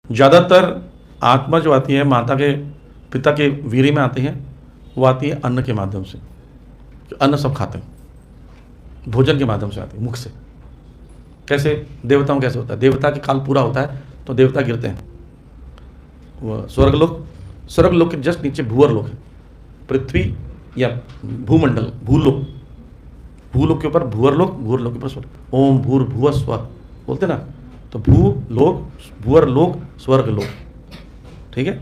ज़्यादातर आत्मा जो आती है माता के पिता के वीर्य में आती है, वो आती है अन्न के माध्यम से। जो अन्न सब खाते हैं, भोजन के माध्यम से आती है, मुख से। कैसे देवताओं कैसे होता है, देवता के काल पूरा होता है तो देवता गिरते हैं। वो स्वर्गलोक के जस्ट नीचे भूअर लोक है, पृथ्वी या भूमंडल, भूलोक के ऊपर भूअर लोक के ऊपर स्वर्ग। ओम भूर्भुवः स्वः बोलते ना, तो भूअर लोक स्वर्ग लोक, ठीक है।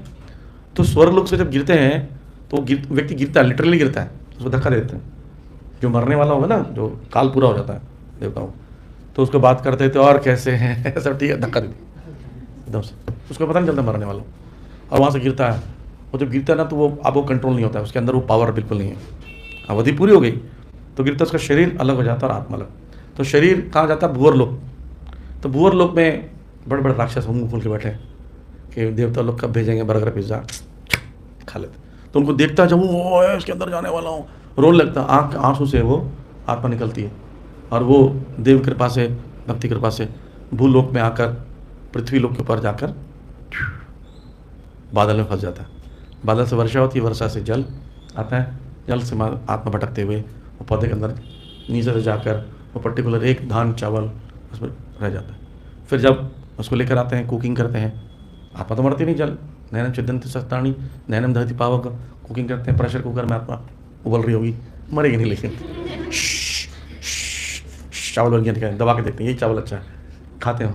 तो स्वर्ग लोक से जब गिरते हैं तो व्यक्ति गिरता है, लिटरली गिरता है, उसको धक्का देते हैं। जो मरने वाला होगा ना, जो काल पूरा हो जाता है देवताओं, तो उसको बात करते थे और कैसे हैं सब ठीक है, धक्का दे एकदम से, उसको पता नहीं चलता मरने वालों, और वहाँ से गिरता है। और जब गिरता है ना तो वो अब वो कंट्रोल नहीं होता है, उसके अंदर वो पावर बिल्कुल नहीं है। अवधि पूरी हो गई तो गिरता, उसका शरीर अलग हो जाता है और आत्मा अलग। तो शरीर कहाँ जाता है, भूअर लोक। तो भूअर लोक में बड़े बड़े राक्षस मुंह खोल के बैठे कि देवता लोग कब भेजेंगे बर्गर पिज्ज़ा, खा लेते। तो उनको देखता है, जब वो इसके अंदर जाने वाला हूँ, रोने लगता, आंसू से वो आत्मा निकलती है, और वो देव कृपा से, भक्ति कृपा से भूलोक में आकर पृथ्वी लोक के ऊपर जाकर बादल में फंस जाता है। बादल से वर्षा होती है, वर्षा से जल आता है, जल से आत्मा भटकते हुए वो पौधे के अंदर नीचे से जाकर वो पर्टिकुलर एक धान चावल उसमें रह जाता है। फिर जब उसको लेकर आते हैं, कुकिंग करते हैं, आत्मा तो मरती नहीं, जल नैनम छिदंती सस्ताणी नैनम दहती पावक, कुकिंग करते हैं, प्रेशर कुकर में आत्मा उबल रही होगी, मरेगी नहीं, लेकिन चावल बन गया, दबा के देखते हैं यही चावल अच्छा है, खाते हैं,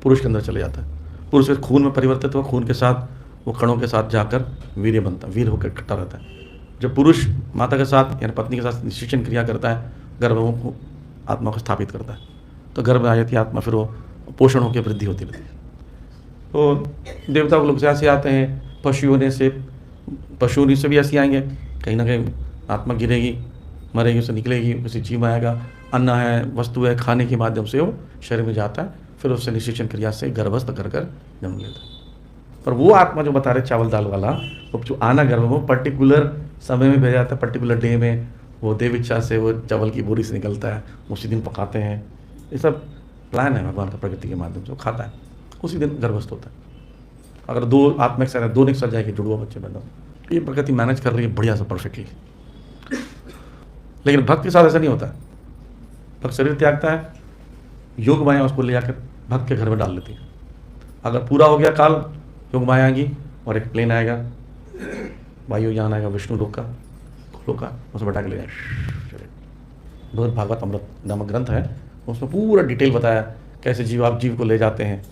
पुरुष के अंदर चले जाता है। पुरुष के खून में परिवर्तित हुआ, खून के साथ वो कणों के साथ जाकर वीर्य बनता है, वीर होकर इकट्ठा रहता है। जब पुरुष माता के साथ यानी पत्नी के साथ निषेचन क्रिया करता है, गर्भ में आत्मा को स्थापित करता है, तो गर्भ में आ जाती है आत्मा, फिर वो पोषण होकर वृद्धि होती रहती है। तो देवता लोग से ऐसे आते हैं, पशुओं से भी ऐसे आएंगे, कहीं ना कहीं आत्मा गिरेगी, मरेगी, उसे निकलेगी, किसी जीव आएगा, अन्न है, वस्तु है, खाने के माध्यम से वो शरीर में जाता है, फिर उससे निषेचन क्रिया से गर्भस्थ कर जन्म लेता है। पर वो आत्मा जो बता रहे चावल दाल वाला, वो जो आना गर्भ में पर्टिकुलर समय में भेजा जाता है, पर्टिकुलर डे में वो देव इच्छा से वो चावल की बोरी से निकलता है, उसी दिन पकाते हैं। ये सब प्लान है भगवान का, प्रकृति के माध्यम से वो खाता है, उसी दिन गर्भस्थ होता है। अगर दो आत्मा एक साथ, दो निकल सर जाएगी, जुड़वा बच्चे पैदा, ये प्रकृति मैनेज कर रही है बढ़िया से, परफेक्टली। लेकिन भक्त के साथ ऐसा नहीं होता है। भक्त शरीर त्यागता है, योग माया उसको ले जाकर भक्त के घर में डाल लेती है। अगर पूरा हो गया काल, योग माया आएगी और एक प्लेन आएगा, वायुयान आएगा विष्णु लोक का, लोक का, उसमें बैठा के ले जाएगा। बहुत भागवत अमृत नामक ग्रंथ है, उसमें पूरा डिटेल बताया कैसे जीव को ले जाते हैं